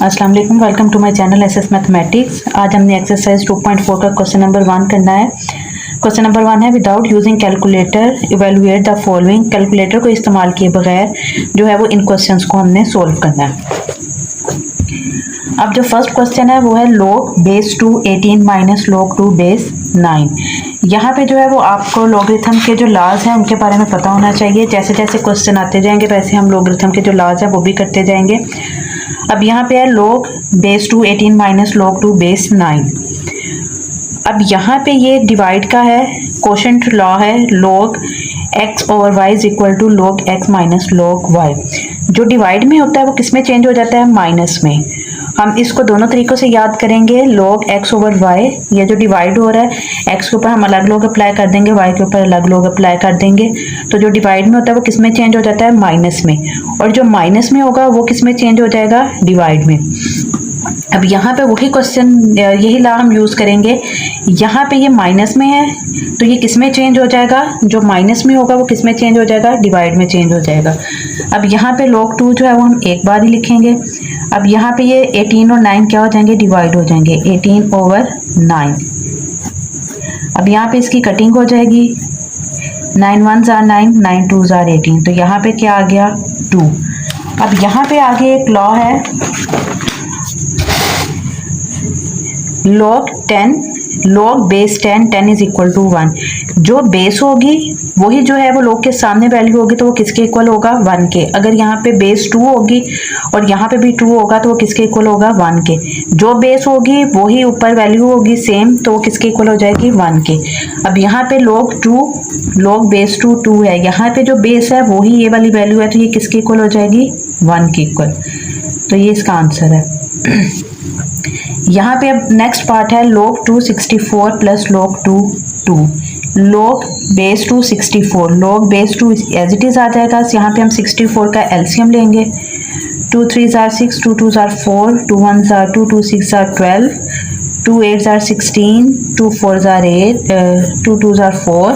अस्सलाम वालेकुम, welcome to my channel SS mathematics. आज हमने एक्सरसाइज 2.4 का क्वेश्चन नंबर 1 करना है। क्वेश्चन नंबर 1 है without using calculator evaluate the following. Calculator को इस्तेमाल किए बगैर जो है वो इन क्वेश्चंस को हमने सोल्व करना है। अब जो फर्स्ट क्वेश्चन है वो है log base 2 18 minus log 2 base 9। यहाँ पे जो है वो आपको लॉगरिथम के जो लॉज हैं उनके बारे में पता होना चाहिए। जैसे जैसे क्वेश्चन आते जाएंगे वैसे हम लॉगरिथम के जो लॉज हैं वो भी करते जाएंगे। अब यहाँ पे है log base 2 18 minus log 2 base 9। अब यहाँ पे ये डिवाइड का है, कोशेंट लॉ है log x over y is equal to log x minus log y। जो डिवाइड में होता है वो किस में चेंज हो जाता है, माइनस में। हम इसको दोनों तरीकों से याद करेंगे। log x ओवर y, ये जो डिवाइड हो रहा है x के ऊपर हम अलग log अप्लाई कर देंगे, y के ऊपर अलग log अप्लाई कर देंगे। तो जो डिवाइड में होता है वो किस में चेंज हो जाता है, माइनस में। और जो माइनस में होगा वो किस में चेंज हो जाएगा, डिवाइड में। अब यहाँ पे वही क्वेश्चन, यही लॉ हम यूज़ करेंगे। यहाँ पे ये माइनस में है तो ये किस में चेंज हो जाएगा, जो माइनस में होगा वो किस में चेंज हो जाएगा, डिवाइड में चेंज हो जाएगा। अब यहाँ पे log 2 जो है वो हम एक बार ही लिखेंगे। अब यहाँ पे ये 18 और 9 क्या हो जाएंगे, डिवाइड हो जाएंगे, 18 ओवर 9। अब यहाँ पे इसकी कटिंग हो जाएगी, 9 1s are 9, 9 2s are 18। तो यहाँ पे क्या आ गया, 2। अब यहाँ पे आगे एक लॉ है log base 10 10 is equal to 1। जो बेस होगी वही जो है वो log के सामने वैल्यू होगी तो वो किसके इक्वल होगा, 1 के। अगर यहाँ पे बेस 2 होगी और यहाँ पे भी 2 होगा तो वो किसके इक्वल होगा, 1 के। जो बेस होगी वही ऊपर वैल्यू होगी सेम, तो वो किसके इक्वल हो जाएगी, 1 के। अब यहाँ पे log बेस 2 2 है, यहाँ पे जो बेस है वही ये वाली वैल्यू है तो ये किसके इक्वल हो जाएगी, 1 के इक्वल। तो ये इसका आंसर है। यहाँ पे अब नेक्स्ट पार्ट है log 2 64 plus log 2 2। log base 2 64, log base 2 as it is आ जाएगा। यहाँ पे हम 64 का एलसीएम लेंगे। 2 3s are 6, 2 2s are 4, 2 1s are 2, 2 6 are 12, 2 8s are 16, 2 4s are 8, 2 2s are 4,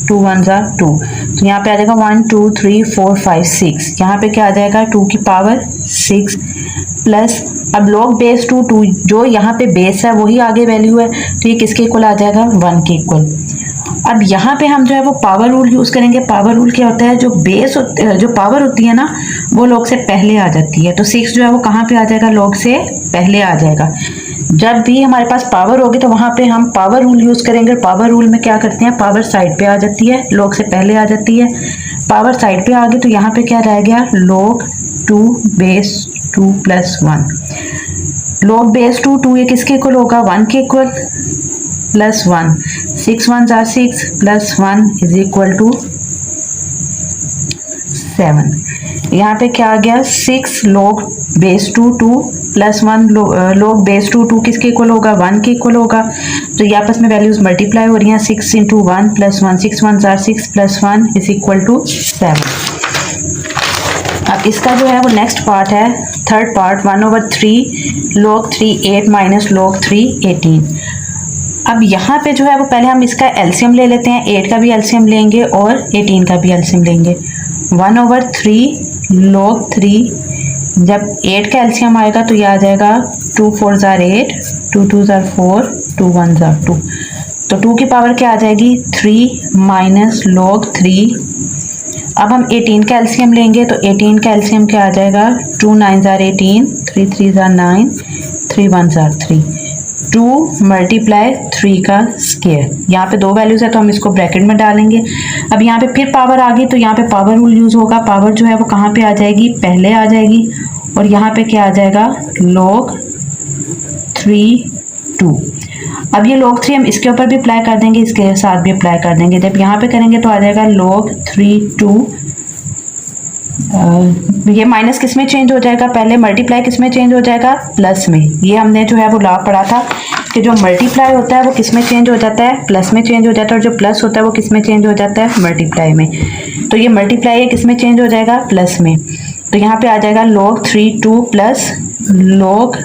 2 1s are 2। तो यहाँ पे आ जाएगा 1 2 3 4 5 6। यहाँ पे क्या आ जाएगा, 2 की पावर 6 प्लस, अब log बेस 2 2, जो यहाँ पे बेस है वही आगे वैल्यू है तो ये किसके इक्वल आ जाएगा, 1 के इक्वल। अब यहाँ पे हम जो है वो पावर रूल यूज़ करेंगे। पावर रूल क्या होता है, जो बेस जो पावर होती है ना वो log से पहले आ जाती है। तो 6 जो है वो कहाँ पे आ जाएगा, log से पहले आ जाएगा। जब भी हमारे पास पावर होगी तो वहाँ पे हम पावर रूल यूज़ करेंगे। पावर रूल में क्या करते हैं, पावर साइड पे आ जाती है, log से पहले आ जाती है। पावर साइड पे आ गई तो यहाँ पे क्या रह गया, log 2 base 2 plus 1। log base 2 2 ये किसके इक्वल होगा, 1 के इक्वल, plus 1। 6 1s are 6 plus 1 is equal to 7। यहाँ पे क्या आ गया, 6 log base 2 2 plus 1 log base 2 2 किसके इक्वल होगा, 1 के इक्वल होगा। तो ये आपस में वैल्यूज मल्टीप्लाई हो रही हैं, 6 into 1 plus 1, 6 1s are 6 plus 1 is equal to 7। अब इसका जो है वो नेक्स्ट पार्ट है, third part, 1/3 log 3 8 minus log 3 18। अब यहाँ पे जो है वो पहले हम इसका एलसीएम ले लेते हैं, 8 का भी एलसीएम लेंगे और 18 का भी एलसीएम लेंगे। 1/3 log 3, जब 8 का एलसीएम आएगा तो ये आ जाएगा 2 4s are 8, 2 2s are 4, 2 1s are 2। तो 2 की पावर क्या आ जाएगी, 3 माइनस log 3। अब हम 18 का एलसीएम लेंगे तो 18 का एलसीएम क्या आ जाएगा, 2 9s are 18, 3 3s are 9, 3 1s are 3। 2 multiply 3 का स्क्वायर। यहाँ पे दो वैल्यूज है तो हम इसको ब्रैकेट में डालेंगे। अब यहाँ पे फिर पावर आ गई तो यहाँ पे पावर रूल यूज होगा। पावर जो है वो कहाँ पे आ जाएगी, पहले आ जाएगी। और यहाँ पे क्या आ जाएगा, log 3 2। अब ये log 3 हम इसके ऊपर भी अप्लाई कर देंगे, इसके साथ भी अप्लाई कर देंगे। जब यहाँ पे करेंगे तो आ जाएगा log 3 2। ये माइनस किस में चेंज हो जाएगा, पहले मल्टीप्लाई किस में चेंज हो जाएगा, प्लस में। ये हमने जो है वो लॉ पढ़ा था कि जो मल्टीप्लाई होता है वो किस में चेंज हो जाता है, प्लस में चेंज हो जाता है। और जो प्लस होता है वो किस में चेंज हो जाता है, मल्टीप्लाई में। तो ये मल्टीप्लाई किस में चेंज हो जाएगा, प्लस में। तो यहाँ पे आ जाएगा log 3 2 प्लस log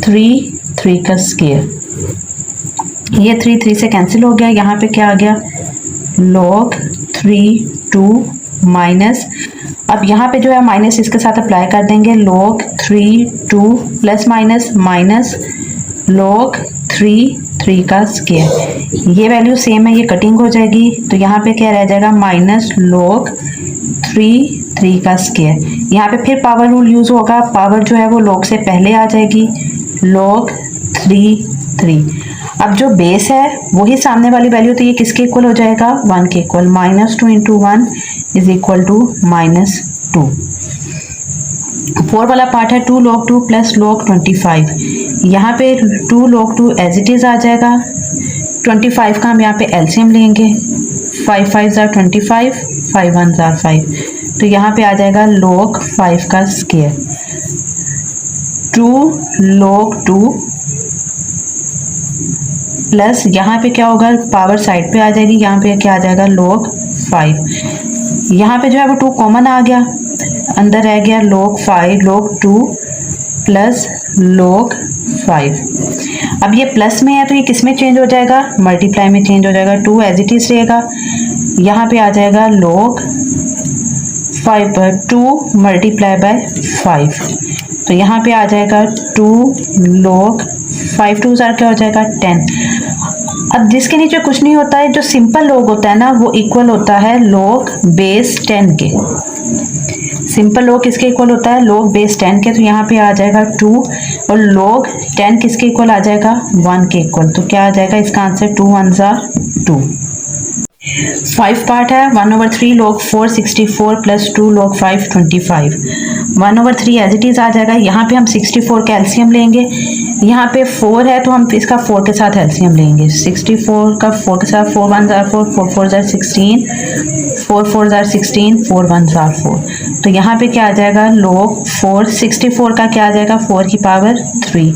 3 3 का स्क्वायर। ये 3 3 से कैंसिल हो गया। यहाँ पे क्या आ गया, log 3 2 माइनस, अब यहाँ पे जो है माइनस इसके साथ अप्लाई कर देंगे, log 3 2 plus minus minus log 3 का स्क्वायर। ये वैल्यू सेम है, ये कटिंग हो जाएगी, तो यहाँ पे क्या रह जाएगा माइनस log 3 का स्क्वायर। यहाँ पे फिर पावर रूल यूज होगा, पावर जो है वो log से पहले आ जाएगी, log 3। अब जो बेस है वही सामने वाली वैल्यू, तो ये किसके इक्वल हो जाएगा 1 के इक्वल, -2 × 1 इज इक्वल टू -2। 4 वाला पार्ट है 2 log 2 प्लस log 25। यहाँ पे 2 log 2 एज इट इज आ जाएगा, 25 का हम यहाँ पे एलसीएम लेंगे, 5 5 ज़ार 25, 5 1 ज़ार 5, तो यहाँ पे आ जाएगा log 5 का स्क्वायर। 2 log 2 प्लस यहाँ पे क्या होगा, पावर साइड पे आ जाएगी, यहाँ पे क्या आ जाएगा log 5। यहाँ पे जो है वो 2 कॉमन आ गया, अंदर रह गया log 2 प्लस log 5। अब ये प्लस में है तो ये किस में चेंज हो जाएगा, मल्टीप्लाई में चेंज हो जाएगा, 2 एज इट इज रहेगा, यहाँ पे आ जाएगा log 5 पर 2 मल्टीप्लाई बाय 5, तो यहाँ पे आ जाएगा 2 log 5 2 ज़ार क्या हो जाएगा 10। अब जिसके नीचे कुछ नहीं होता है, जो सिंपल log होता है ना, वो इक्वल होता है log बेस 10 के। सिंपल log किसके इक्वल होता है, log बेस 10 के, तो यहाँ पे आ जाएगा 2 और log 10 किसके इक्वल आ जाएगा 1 के इक्वल, तो क्या आ जाएगा इसका आंसर 2 1 ज़ार 2। 5 पार्ट है 1/3 log 4 64 plus 2 log 5 25। 1/3 as it is आ जाएगा, यहाँ पे हम 64 का एलसीएम लेंगे, यहाँ पे 4 है तो हम इसका 4 के साथ एलसीएम लेंगे, 64 का 4 के साथ, 4 1 ज़ार 4, 4 4 ज़ार 16, 4 4 ज़ार 16, 4 1 ज़ार 4, तो यहाँ पे क्या आ जाएगा log 4 64 का क्या आ जाएगा 4 की पावर 3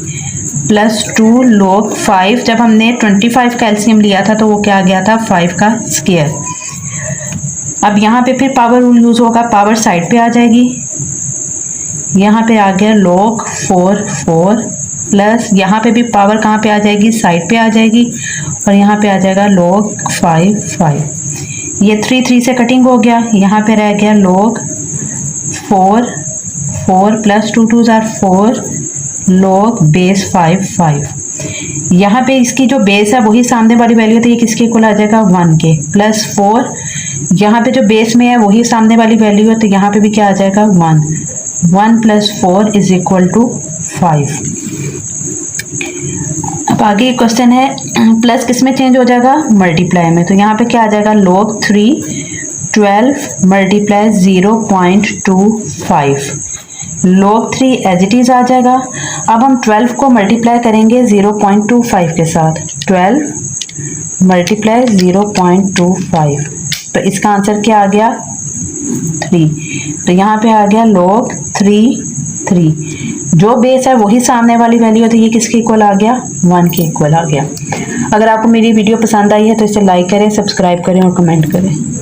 प्लस 2 log 5, जब हमने 25 का एलसीएम लिया था तो वो क्या आ गया था 5 का स्क्वायर। अब यहाँ पे फिर पावर रूल यूज होगा, पावर साइड पे आ जाएगी, यहाँ पे आ गया log 4 प्लस यहाँ पे भी पावर कहाँ पे आ जाएगी, साइड पे आ जाएगी, और यहाँ पे आ जाएगा log 5। ये 3 से कटिंग हो गया, यहाँ पे रह गया log 4 प्लस 2 2 ज़ार 4 log बेस 5। यहाँ पे इसकी जो बेस है वही सामने वाली वैल्यू, तो ये किसके इक्वल आ जाएगा 1 के, प्लस 4 यहाँ पे जो बेस में है वही सामने वाली वैल्यू है, तो यहाँ पे भी क्या आ जाएगा 1 प्लस 4 इज इक्वल टू 5। अब आगे क्वेश्चन है प्लस किस में चेंज हो जाएगा, मल्टीप्लाई में, तो यहाँ पे क्या आ जाएगा log 3 12 multiply 0.25, log 3 as it is आ जाएगा। अब हम 12 को मल्टीप्लाई करेंगे 0.25 के साथ, 12 मल्टीप्लाई 0.25, तो इसका आंसर क्या आ गया 3, तो यहाँ पे आ गया log 3। जो बेस है वही सामने वाली वैल्यू है, तो ये किसके इक्वल आ गया 1 के इक्वल आ गया। अगर आपको मेरी वीडियो पसंद आई है तो इसे लाइक करें, सब्सक्राइब करें और कमेंट करें।